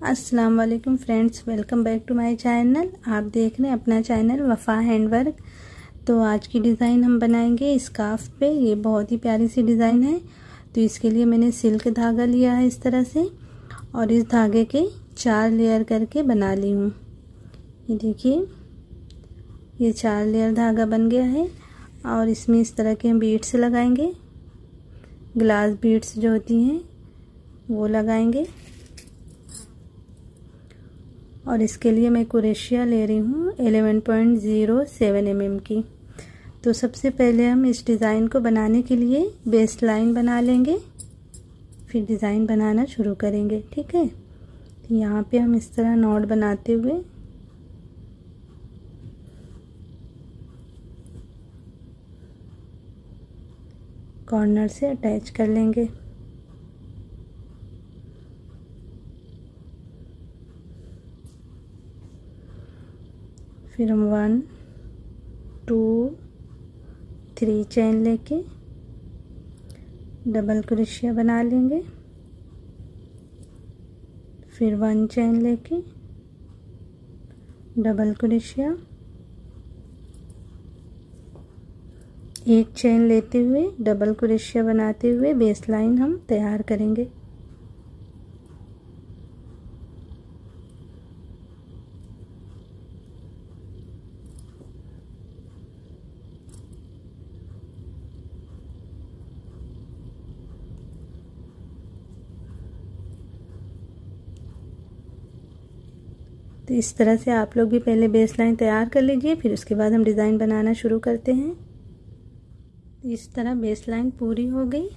अस्सलाम वालेकुम friends, welcome back to my channel. आप देख रहे हैं अपना चैनल वफ़ा हैंडवर्क। तो आज की डिज़ाइन हम बनाएंगे स्कार्फ पे। ये बहुत ही प्यारी सी डिज़ाइन है। तो इसके लिए मैंने सिल्क धागा लिया है इस तरह से, और इस धागे के 4 लेयर करके बना ली हूँ। ये देखिए, ये 4 लेयर धागा बन गया है। और इसमें इस तरह के हम बीड्स लगाएंगे, ग्लास बीड्स जो होती हैं वो लगाएंगे। और इसके लिए मैं क्रोशिया ले रही हूँ 11.07 mm की। तो सबसे पहले हम इस डिज़ाइन को बनाने के लिए बेस लाइन बना लेंगे, फिर डिज़ाइन बनाना शुरू करेंगे। ठीक है, तो यहाँ पे हम इस तरह नॉट बनाते हुए कॉर्नर से अटैच कर लेंगे। फिर हम 1 2 3 चेन लेके डबल क्रोशिया बना लेंगे। फिर 1 चेन लेके डबल क्रोशिया, 1 चेन लेते हुए डबल क्रोशिया बनाते हुए बेस लाइन हम तैयार करेंगे। तो इस तरह से आप लोग भी पहले बेस लाइन तैयार कर लीजिए, फिर उसके बाद हम डिज़ाइन बनाना शुरू करते हैं। इस तरह बेस लाइन पूरी हो गई।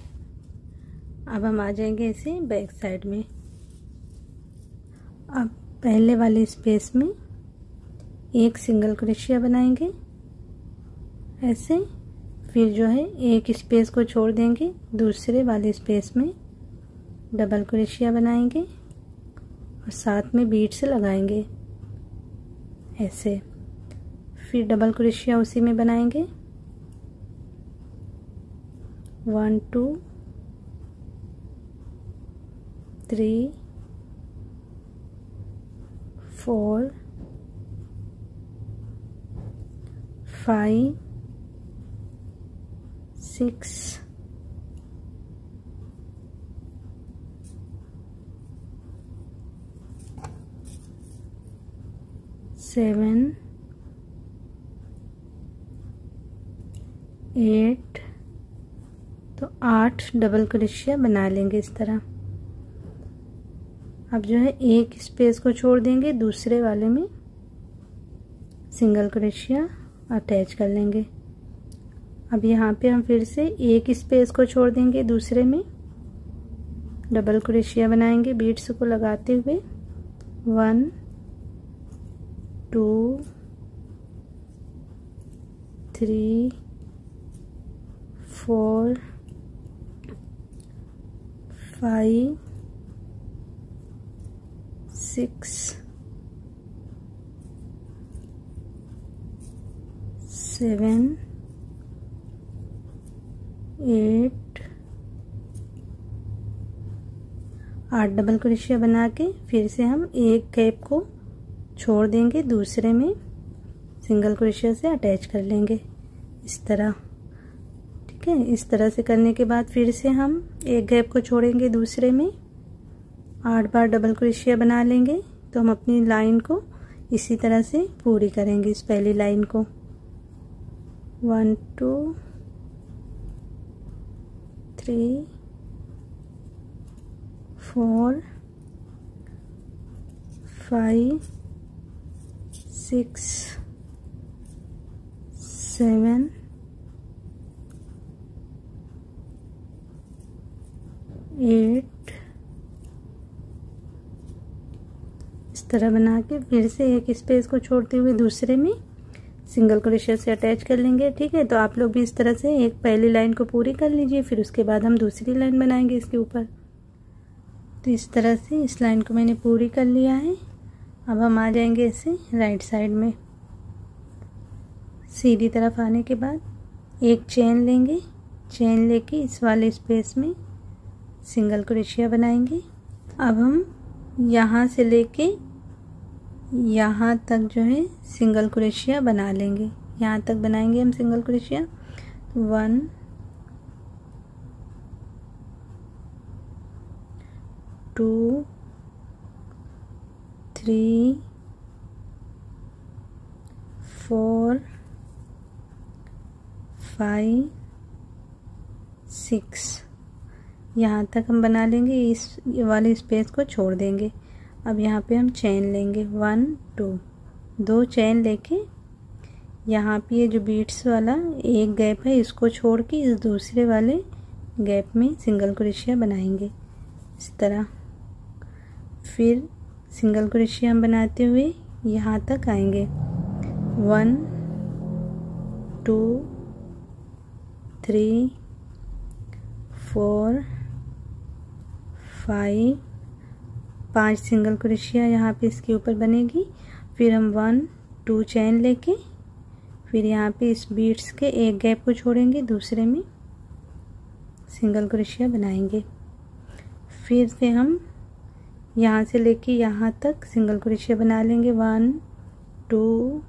अब हम आ जाएंगे इसे बैक साइड में। अब पहले वाले स्पेस में एक सिंगल क्रोशिया बनाएंगे ऐसे। फिर जो है एक स्पेस को छोड़ देंगे, दूसरे वाले स्पेस में डबल क्रोशिया बनाएंगे और साथ में बीड्स लगाएंगे ऐसे। फिर डबल क्रोशिया उसी में बनाएंगे, 1 2 3 4 5 6 7 8। तो 8 डबल क्रोशिया बना लेंगे इस तरह। अब जो है एक स्पेस को छोड़ देंगे, दूसरे वाले में सिंगल क्रोशिया अटैच कर लेंगे। अब यहाँ पे हम फिर से एक स्पेस को छोड़ देंगे, दूसरे में डबल क्रोशिया बनाएंगे बीड्स को लगाते हुए। 1 2 3 4 5 6 7 8 8 डबल क्रोशिया बना के फिर से हम एक गैप को छोड़ देंगे, दूसरे में सिंगल क्रोशिया से अटैच कर लेंगे इस तरह। ठीक है, इस तरह से करने के बाद फिर से हम एक गैप को छोड़ेंगे, दूसरे में 8 बार डबल क्रोशिया बना लेंगे। तो हम अपनी लाइन को इसी तरह से पूरी करेंगे, इस पहली लाइन को। 1 2 3 4 5 6 7 8 इस तरह बना के फिर से एक स्पेस को छोड़ते हुए दूसरे में सिंगल क्रोशिया से अटैच कर लेंगे। ठीक है, तो आप लोग भी इस तरह से एक पहली लाइन को पूरी कर लीजिए, फिर उसके बाद हम दूसरी लाइन बनाएंगे इसके ऊपर। तो इस तरह से इस लाइन को मैंने पूरी कर लिया है। अब हम आ जाएंगे इसे राइट साइड में। सीधी तरफ आने के बाद एक चेन लेंगे, चेन लेके इस वाले स्पेस में सिंगल क्रोशिया बनाएंगे। अब हम यहाँ से लेके यहाँ तक जो है सिंगल क्रोशिया बना लेंगे। यहाँ तक बनाएंगे हम सिंगल क्रोशिया। 1 2 3 4 5 6 यहाँ तक हम बना लेंगे। इस वाले स्पेस को छोड़ देंगे। अब यहाँ पे हम चेन लेंगे 1 2 2 चेन लेके यहाँ पे ये जो बीट्स वाला एक गैप है इसको छोड़ के इस दूसरे वाले गैप में सिंगल क्रोशिया बनाएंगे इस तरह। फिर सिंगल क्रोशिया हम बनाते हुए यहाँ तक आएंगे। 1 2 3 4 5 सिंगल क्रोशिया यहाँ पे इसके ऊपर बनेगी। फिर हम 1 2 चेन लेके फिर यहाँ पे इस बीड्स के एक गैप को छोड़ेंगे, दूसरे में सिंगल क्रोशिया बनाएंगे। फिर से हम यहाँ से लेके यहाँ तक सिंगल क्रोशिया बना लेंगे। 1 2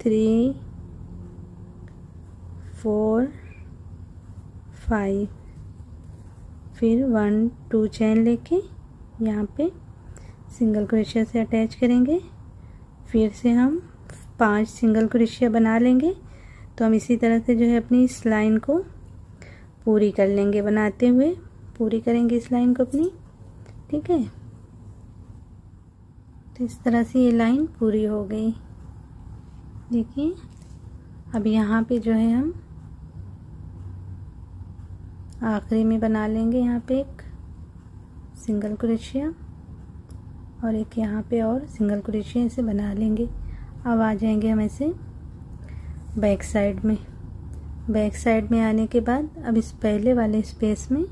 3 4 5 फिर 1 2 चेन लेके यहाँ पे सिंगल क्रोशिया से अटैच करेंगे। फिर से हम 5 सिंगल क्रोशिया बना लेंगे। तो हम इसी तरह से जो है अपनी इस लाइन को पूरी कर लेंगे, बनाते हुए पूरी करेंगे इस लाइन को अपनी। ठीक है, तो इस तरह से ये लाइन पूरी हो गई। देखिए अब यहाँ पे जो है हम आखिरी में बना लेंगे यहाँ पे एक सिंगल क्रोशिया और एक यहाँ पे और सिंगल क्रोशिया ऐसे बना लेंगे। अब आ जाएंगे हम ऐसे बैक साइड में। बैक साइड में आने के बाद अब इस पहले वाले स्पेस में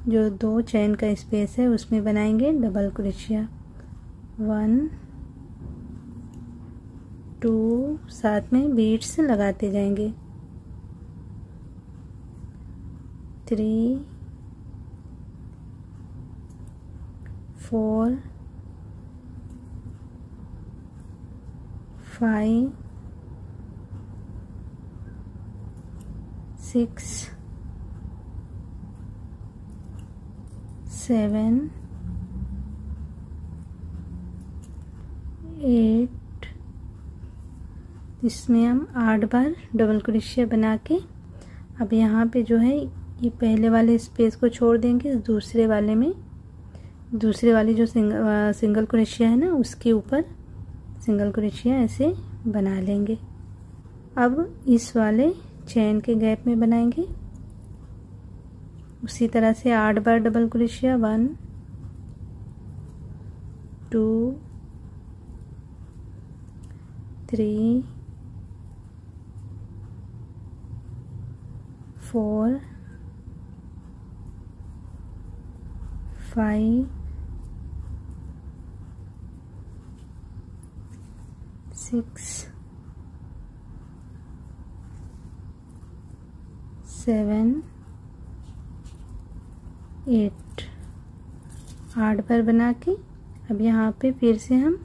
जो 2 चेन का स्पेस है उसमें बनाएंगे डबल क्रोशिया। 1 2 साथ में बीड्स लगाते जाएंगे। 3 4 5 6 7 8 इसमें हम 8 बार डबल क्रोशिया बना के अब यहाँ पे जो है ये पहले वाले स्पेस को छोड़ देंगे। दूसरे वाले में दूसरे वाली जो सिंगल क्रोशिया है ना उसके ऊपर सिंगल क्रोशिया ऐसे बना लेंगे। अब इस वाले चेन के गैप में बनाएंगे उसी तरह से 8 बार डबल क्रोशिया। 1 2 3 4 5 6 7 8 8 बार बना के अब यहाँ पे फिर से हम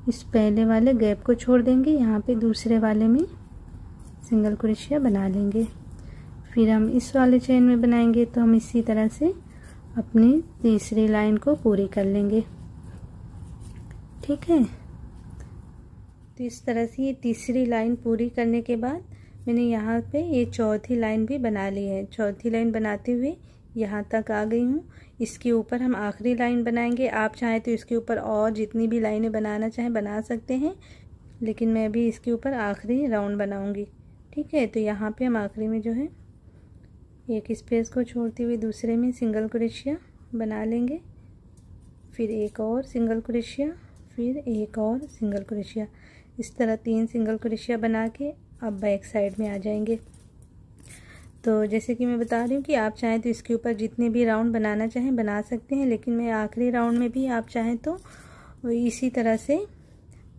इस पहले वाले गैप को छोड़ देंगे। यहाँ पे दूसरे वाले में सिंगल क्रोशिया बना लेंगे। फिर हम इस वाले चेन में बनाएंगे तो हम इसी तरह से अपनी तीसरी लाइन को पूरी कर लेंगे। ठीक है, तो इस तरह से ये तीसरी लाइन पूरी करने के बाद मैंने यहाँ पे ये चौथी लाइन भी बना ली है। चौथी लाइन बनाते हुए यहाँ तक आ गई हूँ। इसके ऊपर हम आखिरी लाइन बनाएंगे। आप चाहें तो इसके ऊपर और जितनी भी लाइनें बनाना चाहें बना सकते हैं, लेकिन मैं भी इसके ऊपर आखिरी राउंड बनाऊंगी। ठीक है, तो यहाँ पे हम आखिरी में जो है एक स्पेस को छोड़ते हुए दूसरे में सिंगल क्रोशिया बना लेंगे। फिर एक और सिंगल क्रोशिया, फिर एक और सिंगल क्रोशिया। इस तरह 3 सिंगल क्रोशिया बना के अब बैक साइड में आ जाएंगे। तो जैसे कि मैं बता रही हूँ कि आप चाहें तो इसके ऊपर जितने भी राउंड बनाना चाहें बना सकते हैं, लेकिन मैं आखिरी राउंड में भी आप चाहें तो इसी तरह से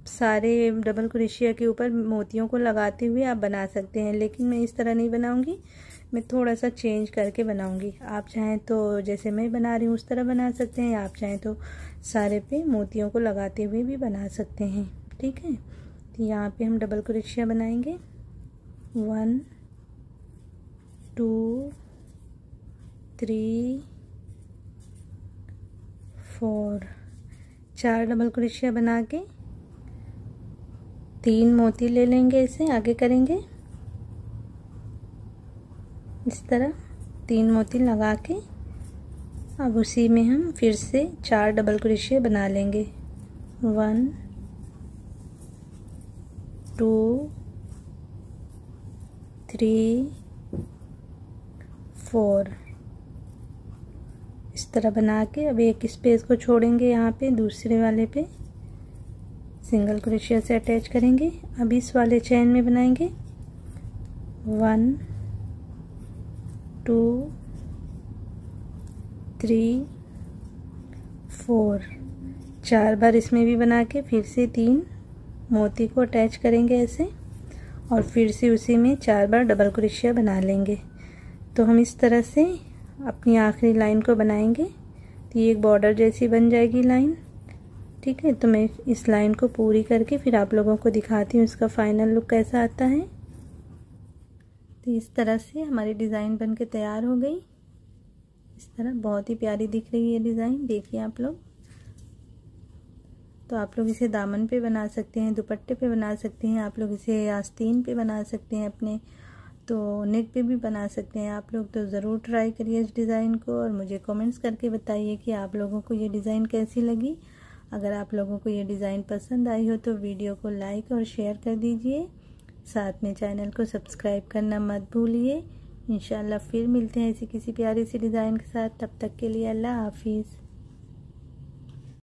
सारे डबल क्रोशिया के ऊपर मोतियों को लगाते हुए आप बना सकते हैं, लेकिन मैं इस तरह नहीं बनाऊंगी। मैं थोड़ा सा चेंज करके बनाऊंगी। आप चाहें तो जैसे मैं बना रही हूँ उस तरह बना सकते हैं, आप चाहें तो सारे पे मोतियों को लगाते हुए भी बना सकते हैं। ठीक है, तो यहाँ पे हम डबल क्रोशिया बनाएंगे। 1 2 3 4 4 डबल क्रोशिया बना के 3 मोती ले लेंगे, इसे आगे करेंगे इस तरह 3 मोती लगा के अब उसी में हम फिर से 4 डबल क्रोशिया बना लेंगे। 1 2 3 4 इस तरह बना के अब एक स्पेस को छोड़ेंगे, यहाँ पे दूसरे वाले पे सिंगल क्रोशिया से अटैच करेंगे। अब इस वाले चेन में बनाएंगे 1 2 3 4 4 बार इसमें भी बना के फिर से 3 मोती को अटैच करेंगे ऐसे, और फिर से उसी में 4 बार डबल क्रोशिया बना लेंगे। तो हम इस तरह से अपनी आखिरी लाइन को बनाएंगे, तो ये एक बॉर्डर जैसी बन जाएगी लाइन। ठीक है, तो मैं इस लाइन को पूरी करके फिर आप लोगों को दिखाती हूँ इसका फाइनल लुक कैसा आता है। तो इस तरह से हमारी डिज़ाइन बन के तैयार हो गई। इस तरह बहुत ही प्यारी दिख रही है डिज़ाइन, देखिए आप लोग। तो आप लोग इसे दामन पे बना सकते हैं, दुपट्टे पे बना सकते हैं, आप लोग इसे आस्तीन पे बना सकते हैं, अपने तो नेक पे भी बना सकते हैं आप लोग। तो ज़रूर ट्राई करिए इस डिज़ाइन को और मुझे कमेंट्स करके बताइए कि आप लोगों को ये डिज़ाइन कैसी लगी। अगर आप लोगों को ये डिज़ाइन पसंद आई हो तो वीडियो को लाइक और शेयर कर दीजिए, साथ में चैनल को सब्सक्राइब करना मत भूलिए। इंशाल्लाह फिर मिलते हैं ऐसी किसी प्यारी सी डिज़ाइन के साथ, तब तक के लिए अल्लाह हाफिज़।